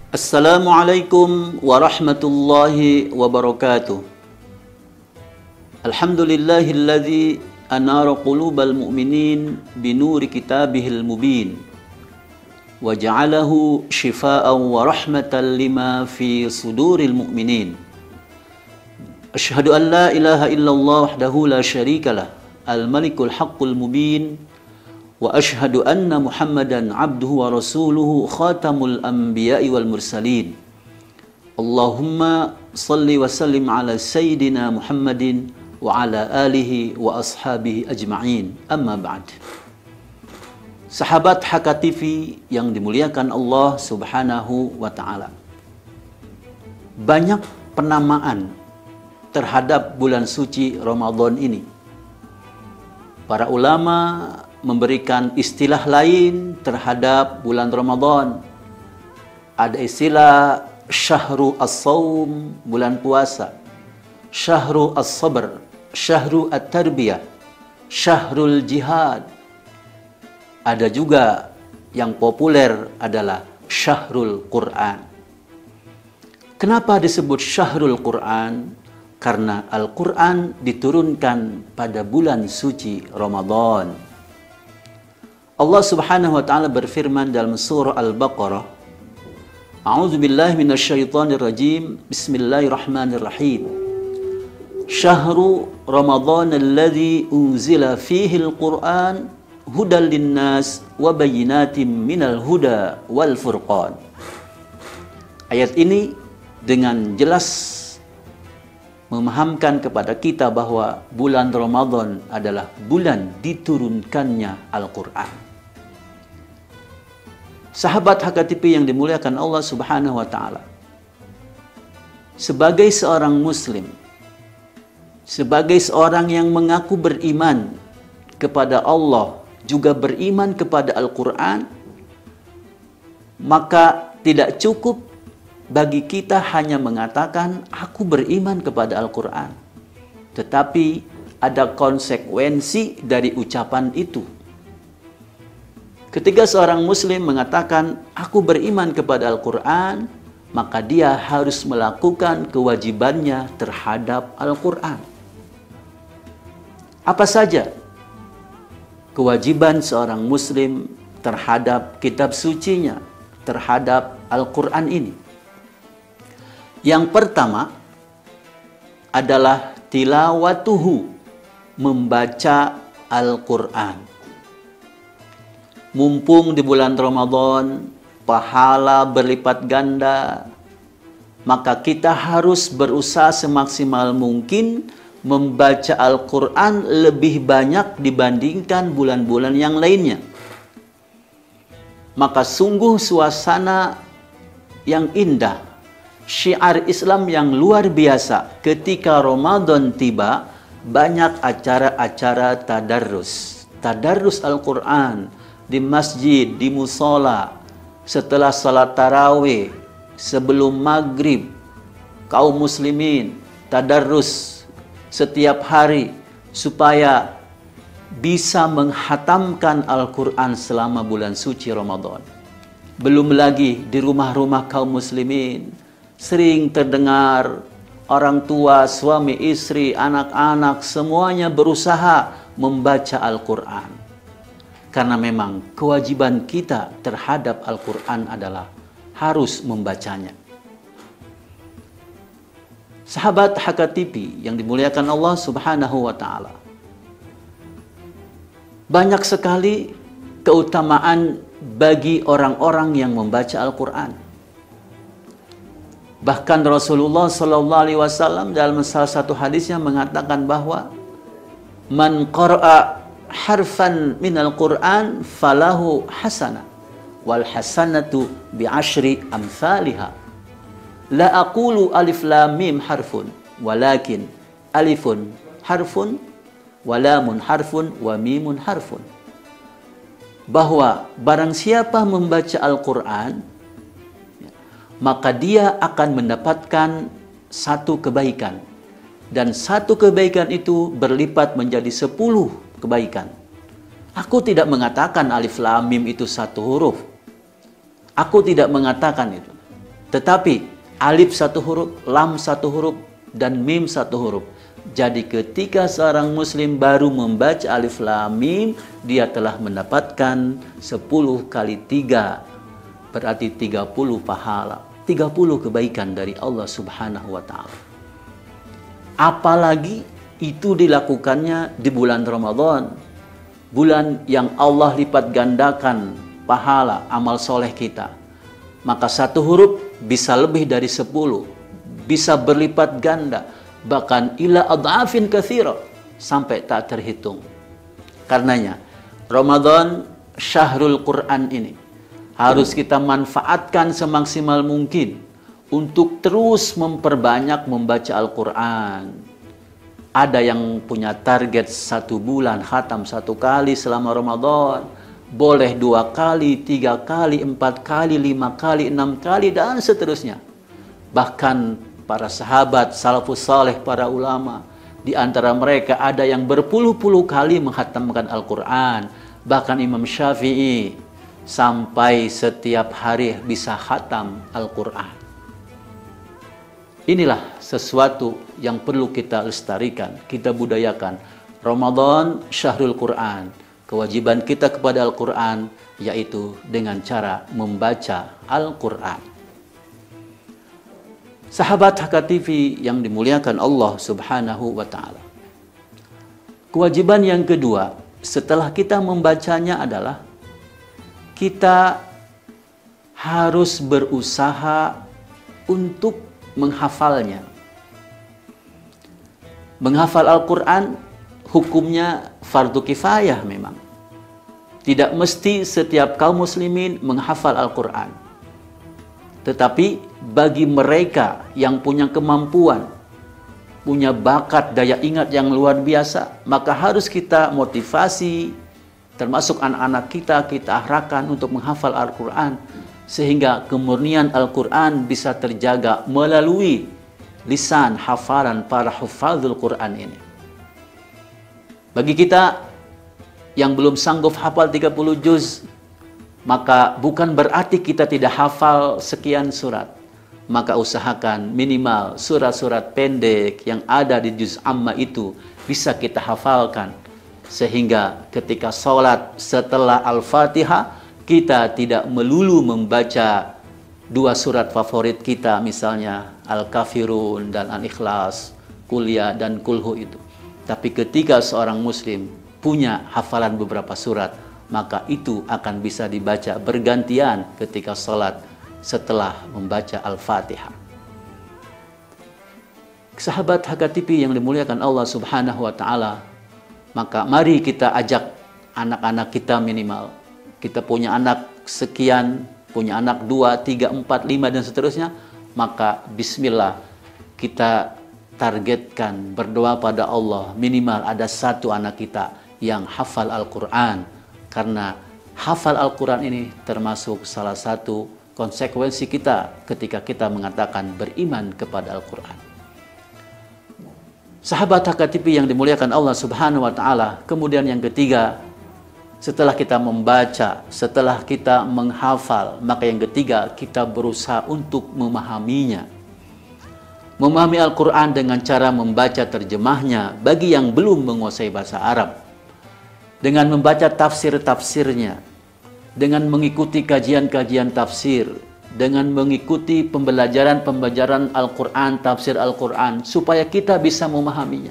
Assalamualaikum warahmatullahi wabarakatuh. Alhamdulillahilladzi anara qulubal mu'minin binuri kitabihil mubin wa ja'alahu shifaa'an wa rahmatan lima fi suduril mu'minin. Asyhadu an la ilaha illallah wahdahu la syarikalah al-malikul haqqul mubin wa asyhadu anna Muhammadan abduhu wa rasuluhu khatamul anbiya'i wal mursalin. Allahumma salli wa sallim ala sayyidina Muhammadin wa ala alihi wa ashabihi ajma'in. Amma ba'd. Sahabat HKTV yang dimuliakan Allah Subhanahu wa taala. Banyak penamaan terhadap bulan suci Ramadan ini. Para ulama memberikan istilah lain terhadap bulan Ramadan. Ada istilah syahru as-saum, bulan puasa, syahru as-sabr, syahru at-tarbiyah, syahrul jihad. Ada juga yang populer adalah syahrul Quran. Kenapa disebut syahrul Quran? Karena Al-Quran diturunkan pada bulan suci Ramadan. Allah Subhanahu wa taala berfirman dalam surah Al-Baqarah, A'udzu billahi minasyaitonir rajim. Bismillahirrahmanirrahim. Syahru Ramadan alladzi unzila fihi al-Qur'an hudal linnas wa bayyinatin minal huda wal furqan. Ayat ini dengan jelas memahamkan kepada kita bahwa bulan Ramadan adalah bulan diturunkannya Al-Quran. Sahabat HKTV yang dimuliakan Allah Subhanahu wa taala. Sebagai seorang muslim, sebagai seorang yang mengaku beriman kepada Allah, juga beriman kepada Al-Quran, maka tidak cukup bagi kita hanya mengatakan aku beriman kepada Al-Quran, tetapi ada konsekuensi dari ucapan itu. Ketika seorang muslim mengatakan aku beriman kepada Al-Quran, maka dia harus melakukan kewajibannya terhadap Al-Quran. Apa saja kewajiban seorang muslim terhadap kitab sucinya, terhadap Al-Quran ini? Yang pertama adalah tilawatuhu, membaca Al-Quran. Mumpung di bulan Ramadan, pahala berlipat ganda, maka kita harus berusaha semaksimal mungkin membaca Al-Quran lebih banyak dibandingkan bulan-bulan yang lainnya. Maka sungguh suasana yang indah, syiar Islam yang luar biasa ketika Ramadan tiba. Banyak acara-acara tadarrus Al-Quran di masjid, di musola, setelah salat tarawih, sebelum maghrib, kaum muslimin tadarrus setiap hari supaya bisa menghatamkan Al-Quran selama bulan suci Ramadan. Belum lagi di rumah-rumah kaum muslimin sering terdengar orang tua, suami, istri, anak-anak semuanya berusaha membaca Al-Quran. Karena memang kewajiban kita terhadap Al-Quran adalah harus membacanya. Sahabat HKTV yang dimuliakan Allah Subhanahu wa taala. Banyak sekali keutamaan bagi orang-orang yang membaca Al-Quran. Bahkan Rasulullah sallallahu alaihi wasallam dalam salah satu hadisnya mengatakan bahwa man qara'a harfan minal Qur'an falahu hasanah wal hasanatu bi asyri amsalha. La aqulu alif lam mim harfun walakin alifun harfun wa lamun harfun wa mimun harfun. Bahwa barang siapa membaca Al-Quran, maka dia akan mendapatkan satu kebaikan. Dan satu kebaikan itu berlipat menjadi 10 kebaikan. Aku tidak mengatakan alif lam mim itu satu huruf. Aku tidak mengatakan itu. Tetapi alif satu huruf, lam satu huruf, dan mim satu huruf. Jadi ketika seorang muslim baru membaca alif lam mim, dia telah mendapatkan 10 kali 3, berarti 30 pahala, 30 kebaikan dari Allah Subhanahu wa ta'ala. Apalagi itu dilakukannya di bulan Ramadan, bulan yang Allah lipat gandakan pahala amal soleh kita. Maka satu huruf bisa lebih dari 10, bisa berlipat ganda, bahkan ila adhafin katsira, sampai tak terhitung. Karenanya Ramadan syahrul Quran ini harus kita manfaatkan semaksimal mungkin untuk terus memperbanyak membaca Al-Quran. Ada yang punya target 1 bulan khatam 1 kali selama Ramadan, boleh 2 kali, 3 kali, 4 kali, 5 kali, 6 kali, dan seterusnya. Bahkan para sahabat, salafus saleh, para ulama, di antara mereka ada yang berpuluh-puluh kali menghatamkan Al-Quran. Bahkan Imam Syafi'i sampai setiap hari bisa khatam Al-Quran. Inilah sesuatu yang perlu kita lestarikan, kita budayakan. Ramadan syahrul Quran. Kewajiban kita kepada Al-Quran yaitu dengan cara membaca Al-Quran. Sahabat HKTV yang dimuliakan Allah Subhanahu wa ta'ala. Kewajiban yang kedua setelah kita membacanya adalah kita harus berusaha untuk menghafalnya. Menghafal Al-Quran hukumnya fardu kifayah memang. Tidak mesti setiap kaum muslimin menghafal Al-Quran. Tetapi bagi mereka yang punya kemampuan, punya bakat, daya ingat yang luar biasa, maka harus kita motivasi, termasuk anak-anak kita arahkan untuk menghafal Al-Quran, sehingga kemurnian Al-Quran bisa terjaga melalui lisan hafalan para hufadzul Quran ini. Bagi kita yang belum sanggup hafal 30 juz, maka bukan berarti kita tidak hafal sekian surat. Maka usahakan minimal surat-surat pendek yang ada di juz amma itu bisa kita hafalkan. Sehingga ketika sholat setelah Al-Fatihah, kita tidak melulu membaca 2 surat favorit kita, misalnya Al-Kafirun dan Al-Ikhlas, Kuliah dan Kulhu itu. Tapi ketika seorang muslim punya hafalan beberapa surat, maka itu akan bisa dibaca bergantian ketika sholat setelah membaca Al-Fatihah. Sahabat HKTV yang dimuliakan Allah Subhanahu wa ta'ala, maka mari kita ajak anak-anak kita minimal. Kita punya anak sekian, punya anak 2, 3, 4, 5 dan seterusnya, maka bismillah kita targetkan berdoa pada Allah minimal ada 1 anak kita yang hafal Al-Quran. Karena hafal Al-Quran ini termasuk salah satu konsekuensi kita ketika kita mengatakan beriman kepada Al-Quran. Sahabat HKTV yang dimuliakan Allah Subhanahu wa ta'ala, kemudian yang ketiga, setelah kita membaca, setelah kita menghafal, maka yang ketiga kita berusaha untuk memahaminya. Memahami Al-Quran dengan cara membaca terjemahnya bagi yang belum menguasai bahasa Arab. Dengan membaca tafsir-tafsirnya, dengan mengikuti kajian-kajian tafsir, dengan mengikuti pembelajaran Al-Quran, tafsir Al-Quran, supaya kita bisa memahaminya.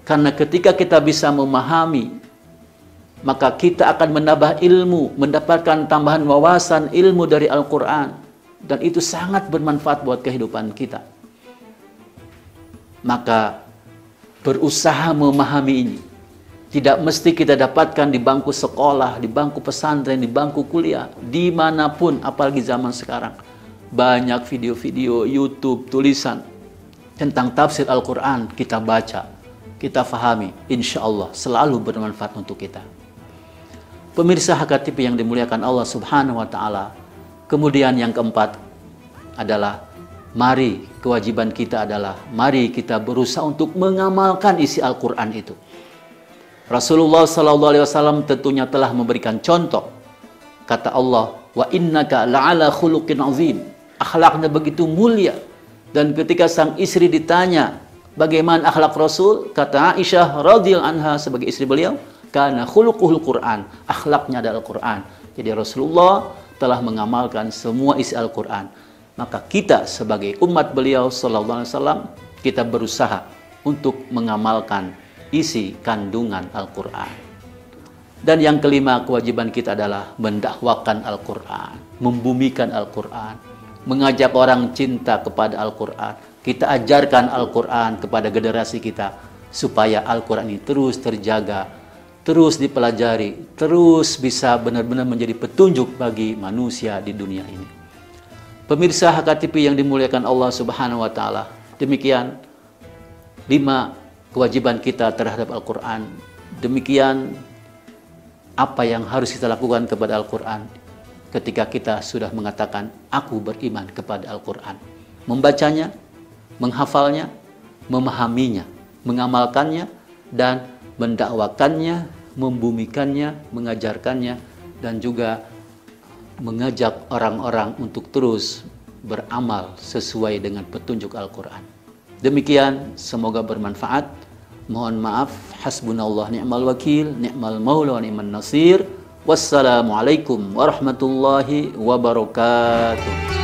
Karena ketika kita bisa memahami, maka kita akan menambah ilmu, mendapatkan tambahan wawasan ilmu dari Al-Quran. Dan itu sangat bermanfaat buat kehidupan kita. Maka berusaha memahami ini. Tidak mesti kita dapatkan di bangku sekolah, di bangku pesantren, di bangku kuliah, dimanapun, apalagi zaman sekarang. Banyak video-video, YouTube, tulisan tentang tafsir Al-Quran kita baca, kita fahami. Insya Allah selalu bermanfaat untuk kita. Pemirsa HKTV yang dimuliakan Allah Subhanahu wa ta'ala. Kemudian yang keempat adalah mari, kewajiban kita adalah mari kita berusaha untuk mengamalkan isi Al-Quran itu. Rasulullah SAW tentunya telah memberikan contoh. Kata Allah, wa innaka la'ala khuluqin azim. akhlaknya begitu mulia. Dan ketika sang istri ditanya bagaimana akhlak Rasul, kata Aisyah radhiyallahu anha sebagai istri beliau, kana khuluquhul Quran, akhlaknya adalah Al-Quran. Jadi Rasulullah telah mengamalkan semua isi Al-Quran. Maka kita sebagai umat beliau sallallahu alaihi wasallam, kita berusaha untuk mengamalkan isi kandungan Al-Quran. Dan yang kelima, kewajiban kita adalah mendakwakan Al-Quran, membumikan Al-Quran, mengajak orang cinta kepada Al-Quran. Kita ajarkan Al-Quran kepada generasi kita supaya Al-Quran ini terus terjaga, terus dipelajari, terus bisa benar-benar menjadi petunjuk bagi manusia di dunia ini. Pemirsa HKTV yang dimuliakan Allah Subhanahu wa taala, demikian 5 kewajiban kita terhadap Al-Quran. Demikian apa yang harus kita lakukan kepada Al-Quran ketika kita sudah mengatakan aku beriman kepada Al-Quran. Membacanya, menghafalnya, memahaminya, mengamalkannya, dan mendakwakannya, membumikannya, mengajarkannya, dan juga mengajak orang-orang untuk terus beramal sesuai dengan petunjuk Al-Quran. Demikian, semoga bermanfaat. Mohon maaf, hasbunallah ni'mal wakil, ni'mal maula wa ni'man nasir. Wassalamualaikum warahmatullahi wabarakatuh.